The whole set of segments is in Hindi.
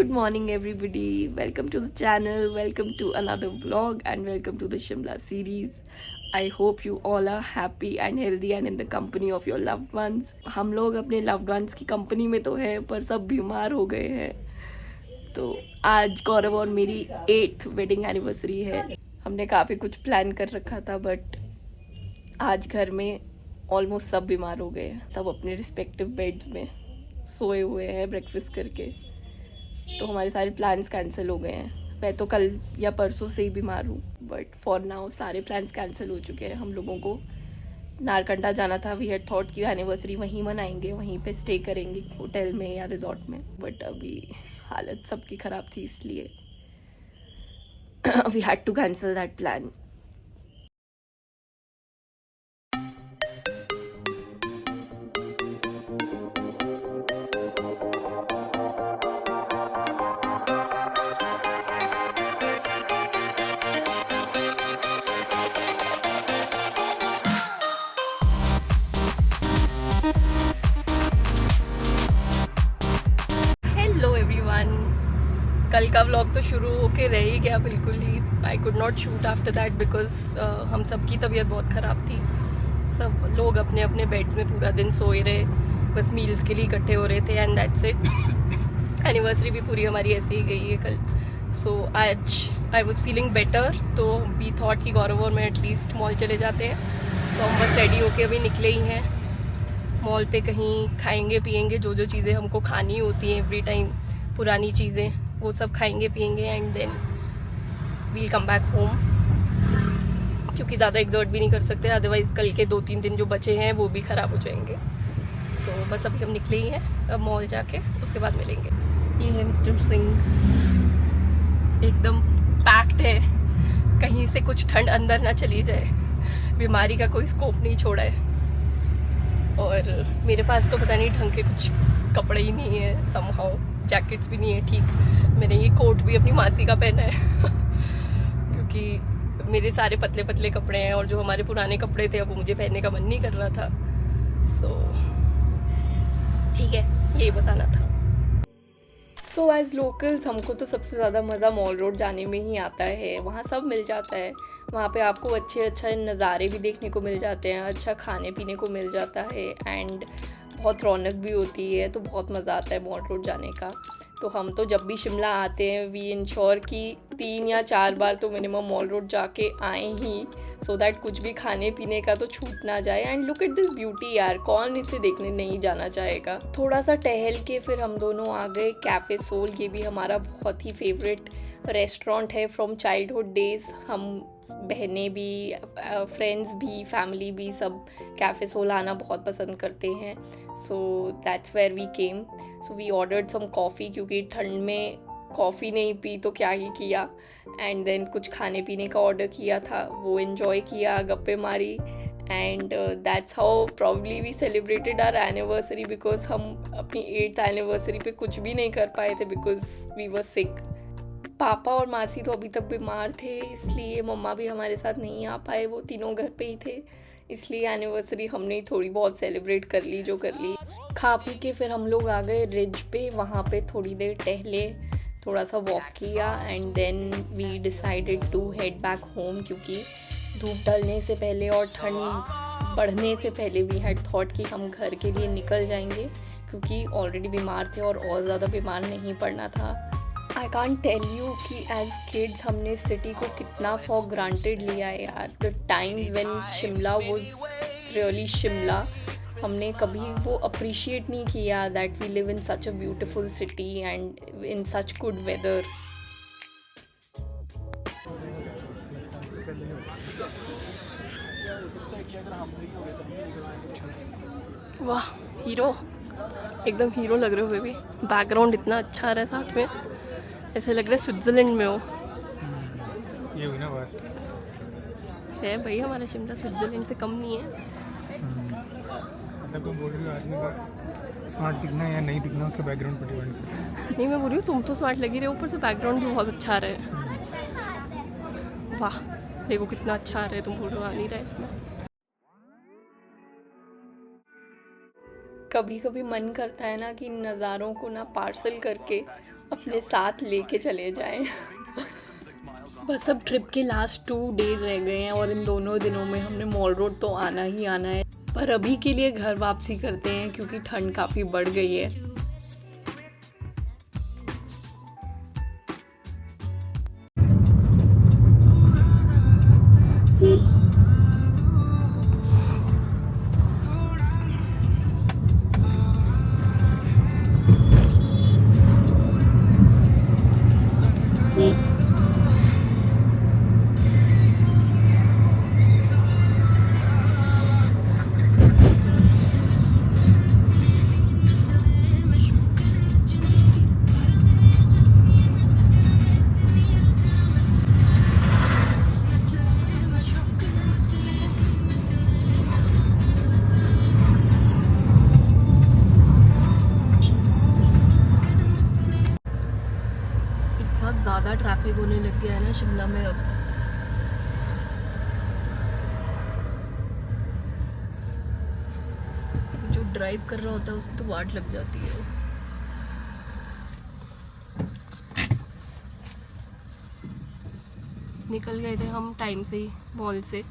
Good morning, everybody. Welcome to the channel. Welcome to another vlog and welcome to the Shimla series. I hope you all are happy and healthy and in the company of your loved ones. हम लोग अपने loved ones की कंपनी में तो है पर सब बीमार हो गए हैं. तो आज गौरव और मेरी 8th वेडिंग एनिवर्सरी है. हमने काफ़ी कुछ प्लान कर रखा था बट आज घर में ऑलमोस्ट सब बीमार हो गए हैं. सब अपने रिस्पेक्टिव बेड्स में सोए हुए हैं ब्रेकफास्ट करके. तो हमारे सारे प्लान्स कैंसिल हो गए हैं. मैं तो कल या परसों से ही बीमार हूँ बट फॉर नाउ सारे प्लान्स कैंसिल हो चुके हैं. हम लोगों को नारकंडा जाना था. वी हैड थॉट की एनिवर्सरी वहीं मनाएंगे, वहीं पे स्टे करेंगे होटल में या रिजॉर्ट में. बट अभी हालत सबकी ख़राब थी इसलिए we had to cancel that plan. Hello everyone. कल का व्लॉग तो शुरू होके रह ही गया बिल्कुल ही. I could not shoot after that because हम सबकी तबीयत बहुत ख़राब थी. सब लोग अपने अपने बेड में पूरा दिन सोए रहे, बस मील्स के लिए इकट्ठे हो रहे थे एंड दैट्स इट. एनिवर्सरी भी पूरी हमारी ऐसे ही गई है कल. सो आज आई वॉज फीलिंग बेटर तो वी थॉट कि गौरव और मैं एटलीस्ट मॉल चले जाते हैं. तो हम बस रेडी होके अभी निकले ही हैं. मॉल पे कहीं खाएंगे पिएंगे जो जो चीज़ें हमको खानी होती हैं एवरी टाइम, पुरानी चीज़ें वो सब खाएंगे पिएंगे and then we'll come back home. क्योंकि ज़्यादा एग्जर्ट भी नहीं कर सकते, अदरवाइज़ कल के 2-3 दिन जो बचे हैं वो भी ख़राब हो जाएंगे. तो बस अभी हम निकले ही हैं. अब मॉल जाके उसके बाद मिलेंगे. ये है मिस्टर सिंह, एकदम पैक्ड है. कहीं से कुछ ठंड अंदर ना चली जाए, बीमारी का कोई स्कोप नहीं छोड़ा है. और मेरे पास तो पता नहीं ढंग के कुछ कपड़े ही नहीं है. समहाउ जैकेट्स भी नहीं है ठीक. मैंने ये कोट भी अपनी मासी का पहना है क्योंकि मेरे सारे पतले पतले कपड़े हैं और जो हमारे पुराने कपड़े थे अब मुझे पहनने का मन नहीं कर रहा था. सो ठीक है, यही बताना था. सो एज लोकल्स हमको तो सबसे ज़्यादा मज़ा मॉल रोड जाने में ही आता है. वहाँ सब मिल जाता है. वहाँ पे आपको अच्छे नज़ारे भी देखने को मिल जाते हैं, अच्छा खाने पीने को मिल जाता है एंड बहुत रौनक भी होती है. तो बहुत मज़ा आता है मॉल रोड जाने का. तो हम तो जब भी शिमला आते हैं वी इंश्योर कि 3 या 4 बार तो मिनिमम मॉल रोड जाके आए ही, सो दैट कुछ भी खाने पीने का तो छूट ना जाए. And look at this beauty यार, कौन इसे देखने नहीं जाना चाहेगा. थोड़ा सा टहल के फिर हम दोनों आ गए कैफ़े सोल. ये भी हमारा बहुत ही फेवरेट रेस्टोरेंट है फ्रॉम चाइल्डहुड डेज़. हम बहनें भी, फ्रेंड्स भी, फैमिली भी सब कैफ़े सोल आना बहुत पसंद करते हैं. So that's where we came. So we ordered some coffee क्योंकि ठंड में कॉफ़ी नहीं पी तो क्या ही किया. एंड देन कुछ खाने पीने का ऑर्डर किया था, वो इन्जॉय किया, गप्पे मारी. And that's how probably we celebrated our anniversary because हम अपनी 8th एनिवर्सरी पे कुछ भी नहीं कर पाए थे बिकॉज वी वर सिक. पापा और मासी तो अभी तक बीमार थे इसलिए मम्मा भी हमारे साथ नहीं आ पाए. वो तीनों घर पे ही थे इसलिए एनिवर्सरी हमने ही थोड़ी बहुत सेलिब्रेट कर ली जो कर ली. खा पी के फिर हम लोग आ गए रिज पे. वहाँ पे थोड़ी देर टहले, थोड़ा सा वॉक किया and then we decided to head back home क्योंकि धूप ढलने से पहले और ठंड बढ़ने से पहले वी हैड थॉट कि हम घर के लिए निकल जाएंगे क्योंकि ऑलरेडी बीमार थे और ज़्यादा बीमार नहीं पड़ना था. आई कांट टेल यू कि एज किड्स हमने सिटी को कितना फॉर ग्रांटेड लिया है यार. The time when Shimla was really Shimla, हमने कभी वो अप्रिशिएट नहीं किया that we live in such a beautiful city and in such good weather. वाह, हीरो, एकदम हीरो लग रहे हो बेबी. बैकग्राउंड इतना अच्छा आ रहा है साथ में, ऐसे लग रहा है स्विट्ज़रलैंड में हो. ये हुई ना बात. है भाई, हमारा शिमला स्विट्ज़रलैंड से कम नहीं है. मतलब तुम बोल रही हो आदमी का स्मार्ट दिखना या नहीं दिखना उसका बैकग्राउंड पर डिपेंड करता है. नहीं, मैं बोल रही हूँ तुम तो स्मार्ट लगी रहे, ऊपर से बैकग्राउंड भी बहुत अच्छा आ रहा है. वाह देखो कितना अच्छा आ रहा है. तुम बोल रहे हो आ नहीं रहा है इसमें. कभी कभी मन करता है ना कि नज़ारों को ना पार्सल करके अपने साथ लेके चले जाएं। बस अब ट्रिप के लास्ट 2 डेज रह गए हैं और इन दोनों दिनों में हमने मॉल रोड तो आना ही आना है, पर अभी के लिए घर वापसी करते हैं क्योंकि ठंड काफ़ी बढ़ गई है। बहुत ज़्यादा ट्रैफिक होने लग गया है ना शिमला में अब। जो ड्राइव कर रहा होता है उसको तो वाट लग जाती है। निकल गए थे हम टाइम से ही मॉल से,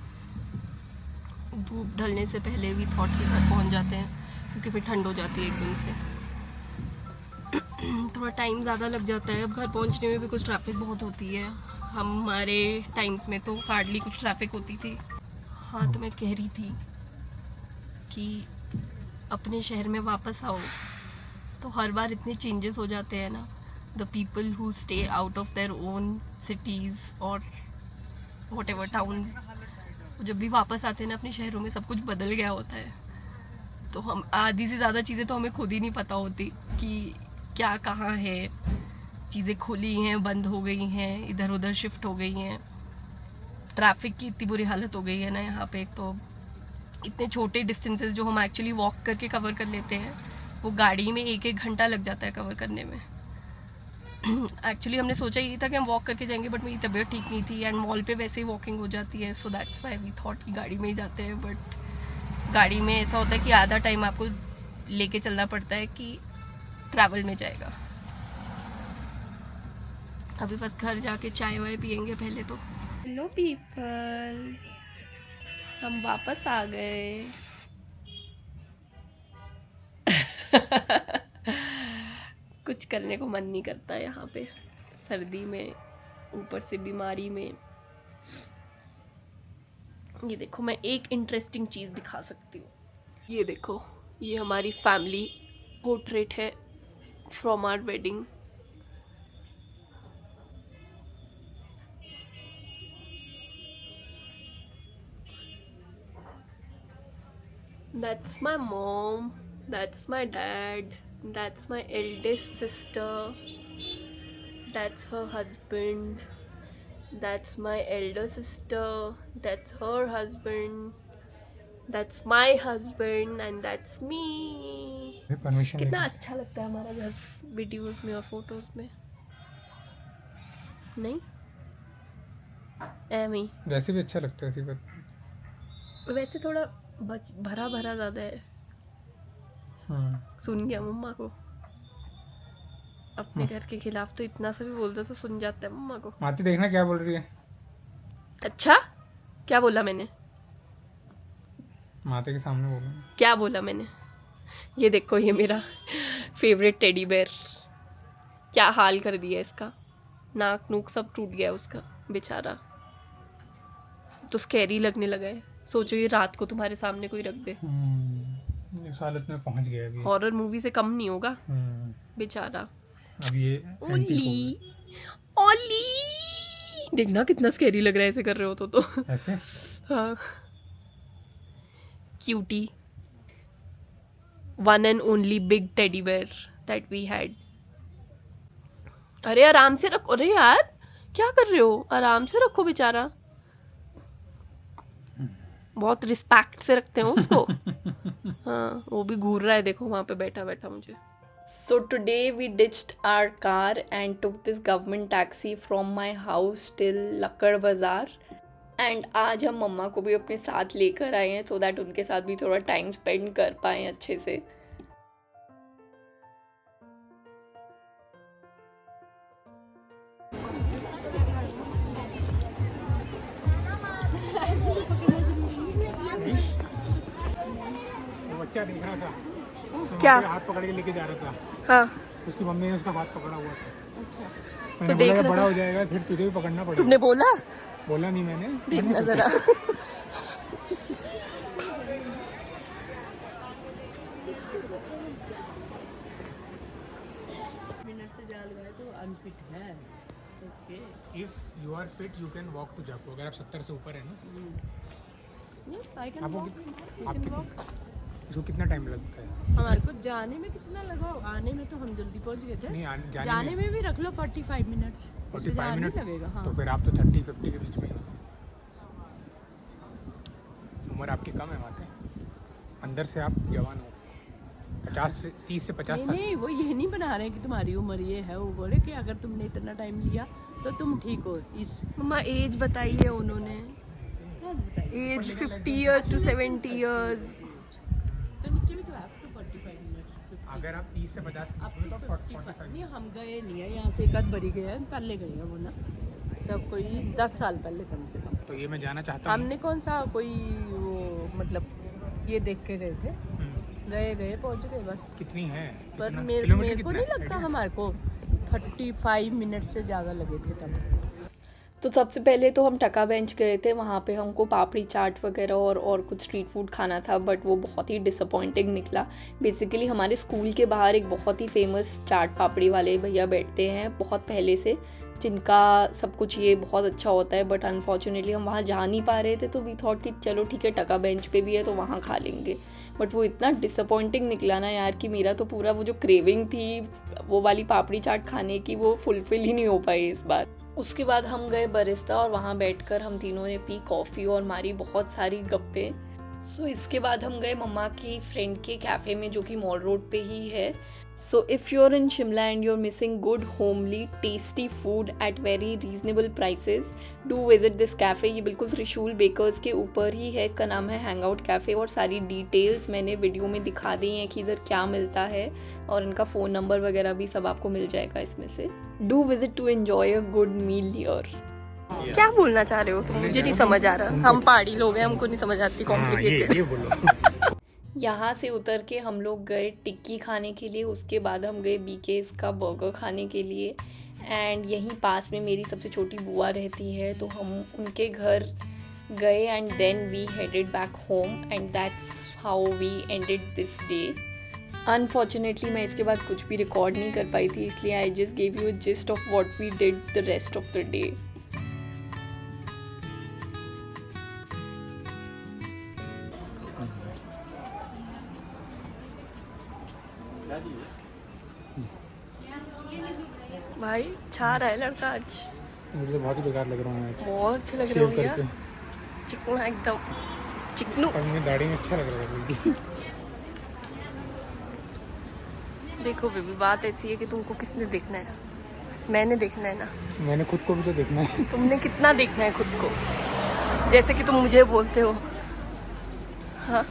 धूप ढलने से पहले भी थॉट के घर पहुंच जाते हैं क्योंकि फिर ठंड हो जाती है एकदम से। थोड़ा टाइम ज़्यादा लग जाता है अब घर पहुंचने में भी, कुछ ट्रैफिक बहुत होती है। हमारे टाइम्स में तो हार्डली कुछ ट्रैफिक होती थी। हाँ, तो मैं कह रही थी कि अपने शहर में वापस आओ तो हर बार इतने चेंजेस हो जाते हैं ना। The people who stay out of their own cities और वॉट एवर टाउन, जब भी वापस आते हैं ना अपने शहरों में, सब कुछ बदल गया होता है। तो हम आधी से ज़्यादा चीज़ें तो हमें खुद ही नहीं पता होती कि क्या कहाँ है। चीज़ें खुली हैं, बंद हो गई हैं, इधर उधर शिफ्ट हो गई हैं। ट्रैफिक की इतनी बुरी हालत हो गई है ना यहाँ पे। तो इतने छोटे डिस्टेंसेस जो हम एक्चुअली वॉक करके कवर कर लेते हैं, वो गाड़ी में 1-1 घंटा लग जाता है कवर करने में। एक्चुअली हमने सोचा ही था कि हम वॉक करके जाएंगे, बट मेरी तबीयत ठीक नहीं थी एंड मॉल पे वैसे ही वॉकिंग हो जाती है, so that's why we thought कि गाड़ी में ही जाते हैं। बट गाड़ी में ऐसा होता है कि आधा टाइम आपको लेके चलना पड़ता है कि ट्रैवल में जाएगा। अभी बस घर जाके चाय वाय पियेंगे पहले तो। हेलो पीपल, हम वापस आ गए। कुछ करने को मन नहीं करता यहाँ पे, सर्दी में, ऊपर से बीमारी में। ये देखो, मैं एक इंटरेस्टिंग चीज़ दिखा सकती हूँ। ये देखो, ये हमारी फैमिली पोर्ट्रेट है from our wedding. That's my mom, that's my dad, that's my eldest sister, that's her husband, that's my elder sister, that's her husband, that's my husband and that's me. Permission कितना अच्छा लगता है हमारा घर वीडियोस में और फोटोज में, नहीं? एमी वैसे भी अच्छा लगता है, ऐसी बात। वैसे थोड़ा भरा भरा ज़्यादा है। सुन गया मम्मा को, अपने घर के खिलाफ तो इतना सा भी बोल दो तो सुन जाता है मम्मा को। माती देखना क्या बोल रही है। अच्छा, क्या बोला मैंने? माते के सामने बोलो। क्या बोला मैंने? ये देखो, ये मेरा फेवरेट टेडी बेयर, क्या हाल कर दिया इसका। नाक नूक सब टूट गया उसका बेचारा, तो स्कैरी लगने लगा है। सोचो ये रात को तुम्हारे सामने कोई रख दे। इस हालत में पहुंच गया अभी। हॉरर मूवी से कम नहीं होगा बेचारा। अब ये ओली ओली, देखना कितना स्कैरी लग रहा है ऐसे कर रहे हो तो ऐसे। हाँ, cutie, one and only big teddy bear that we had. अरे आराम से रखो, अरे यार क्या कर रहे हो, आराम से रखो बेचारा। बहुत रिस्पेक्ट से रखते हैं उसको। हाँ, वो भी घूर रहा है, देखो वहाँ पे बैठा बैठा मुझे। So today we ditched our car and took this government taxi from my house till लक्कड़ बाज़ार। एंड आज हम मम्मा को भी अपने साथ लेकर आए हैं सो दैट उनके साथ भी थोड़ा टाइम स्पेंड कर पाएँ अच्छे से। बच्चा देख रहा था तो क्या? वहाँ पे हाथ पकड़ के लेके जा रहा था, हाँ उसकी मम्मी ने उसका हाथ पकड़ा हुआ था। तो मैंने देख बोला रहा बड़ा था। हो जाएगा फिर तुझे भी पकड़ना पड़ेगा। तुमने बोला? बोला नहीं मैंने देखना सोचा। जरा। मिनट से जाल गए तो अनफिट है। Okay. If you are fit, you can walk to जाको। अगर आप 70 से ऊपर है ना, यस आई कैन आपको वॉक। इसको कितना टाइम लगता है? हमारे को जाने में कितना लगा? आने में तो हम जल्दी पहुंच गए थे। नहीं जाने में भी रख लो 45 मिनट्स। 45 मिनट लगेगा। हाँ। तो फिर आप तो 30-50 के बीच में ही हो। उम्र आपकी कम है माते, अंदर से आप जवान हो। 30 से 50 नहीं साल। नहीं, वो ये नहीं बना रहे कि तुम्हारी उम्र ये है। वो बोले कि अगर तुमने इतना टाइम लिया तो तुम ठीक हो। इस मम्मा एज बताई है उन्होंने, एज 50 years to 70 years। तो नीचे भी तो है up to 45 मिनट्स। अगर आप 30 से 50 अब तो तो 45 नहीं, हम गए नहीं है यहाँ से। एक आध बरी गए हैं, पहले गए हैं वो ना, तब कोई 10 साल पहले कम से कम। तो ये मैं जाना चाहता हूँ। हमने कौन सा कोई वो मतलब ये देख के गए थे। गए पहुँच गए बस। कितनी है? पर कितना- मेरे किलोमीटर को कितना नहीं है? लगता हमारे को 35 मिनट से ज़्यादा लगे थे तब। तो सबसे पहले तो हम टका बेंच गए थे, वहाँ पे हमको पापड़ी चाट वगैरह और कुछ स्ट्रीट फूड खाना था, बट वो बहुत ही डिसअपॉइंटिंग निकला। बेसिकली हमारे स्कूल के बाहर एक बहुत ही फेमस चाट पापड़ी वाले भैया बैठते हैं बहुत पहले से, जिनका सब कुछ ये बहुत अच्छा होता है, बट अनफॉर्चुनेटली हम वहाँ जा नहीं पा रहे थे। तो वी थॉट कि चलो ठीक है, टका बेंच पे भी है तो वहाँ खा लेंगे। बट वो इतना डिसअपॉइंटिंग निकला ना यार कि मेरा तो पूरा वो जो क्रेविंग थी वो वाली पापड़ी चाट खाने की, वो फुलफिल ही नहीं हो पाई इस बार। उसके बाद हम गए बरिस्ता और वहाँ बैठकर हम तीनों ने पी कॉफ़ी और मारी बहुत सारी गप्पे। सो इसके बाद हम गए मम्मा की फ्रेंड के कैफ़े में, जो कि मॉल रोड पे ही है। So if you are in Shimla and you are missing good homely tasty food at very reasonable prices, do visit this cafe. ये बिल्कुल त्रिशूल बेकर्स के ऊपर ही है, इसका नाम है हैंग आउट कैफ़े। और सारी डिटेल्स मैंने वीडियो में दिखा दी हैं कि इधर क्या मिलता है, और इनका फ़ोन नंबर वगैरह भी सब आपको मिल जाएगा इसमें से। Do visit to enjoy a good meal here. क्या बोलना चाह रहे हो तुम? मुझे नहीं समझ आ रहा। हम पहाड़ी लोग हैं, हमको नहीं समझ आती कॉम्प्लिकेटेड। ये बोलो। यहाँ से उतर के हम लोग गए टिक्की खाने के लिए, उसके बाद हम गए बीकेस का बर्गर खाने के लिए। एंड यहीं पास में मेरी सबसे छोटी बुआ रहती है, तो हम उनके घर गए and then we headed back home and that's how we ended this day. Unfortunately मैं इसके बाद कुछ भी रिकॉर्ड नहीं कर पाई थी, इसलिए I just gave you a gist of what we did the rest of the day. भाई छा रहा है लड़का आज, मुझे तो बहुत ही बेकार लग रहा हूँ आज। बहुत अच्छे लग रहे हो शेव भैया, करके। चिकना एकदम चिकनू। और मुझे दाढ़ी में अच्छा लग रहा है बिल्कुल। देखो बेबी, बात ऐसी है कि तुमको किसने देखना है? मैंने देखना है ना। मैंने खुद को भी तो देखना है। तुमने कितना देखना है खुद को, जैसे कि तुम मुझे बोलते हो। हाँ।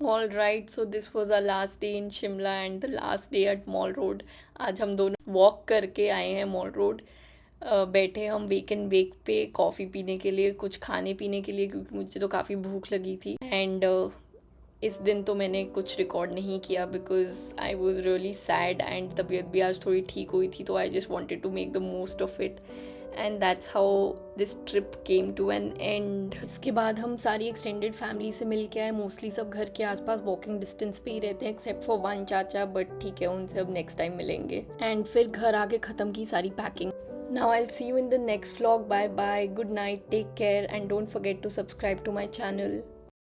All right, so this was our last day in Shimla and the last day at Mall Road. आज हम दोनों वॉक करके आए हैं मॉल रोड। बैठे हम वेक एंड बेक पे कॉफ़ी पीने के लिए, कुछ खाने पीने के लिए, क्योंकि मुझे तो काफ़ी भूख लगी थी। एंड इस दिन तो मैंने कुछ रिकॉर्ड नहीं किया because I was really sad and तबीयत भी आज थोड़ी ठीक हुई थी, तो I just wanted to make the most of it and that's how this trip came to an end. इसके बाद हम सारी एक्सटेंडेड फैमिली से मिल के आए। मोस्टली सब घर के आसपास वॉकिंग डिस्टेंस पे ही रहते हैं एक्सेप्ट फॉर वन चाचा, बट ठीक है, उनसे अब नेक्स्ट टाइम मिलेंगे। एंड फिर घर आके ख़त्म की सारी packing. Now I'll see you in the next vlog. Bye bye, good night, take care and don't forget to subscribe to my channel.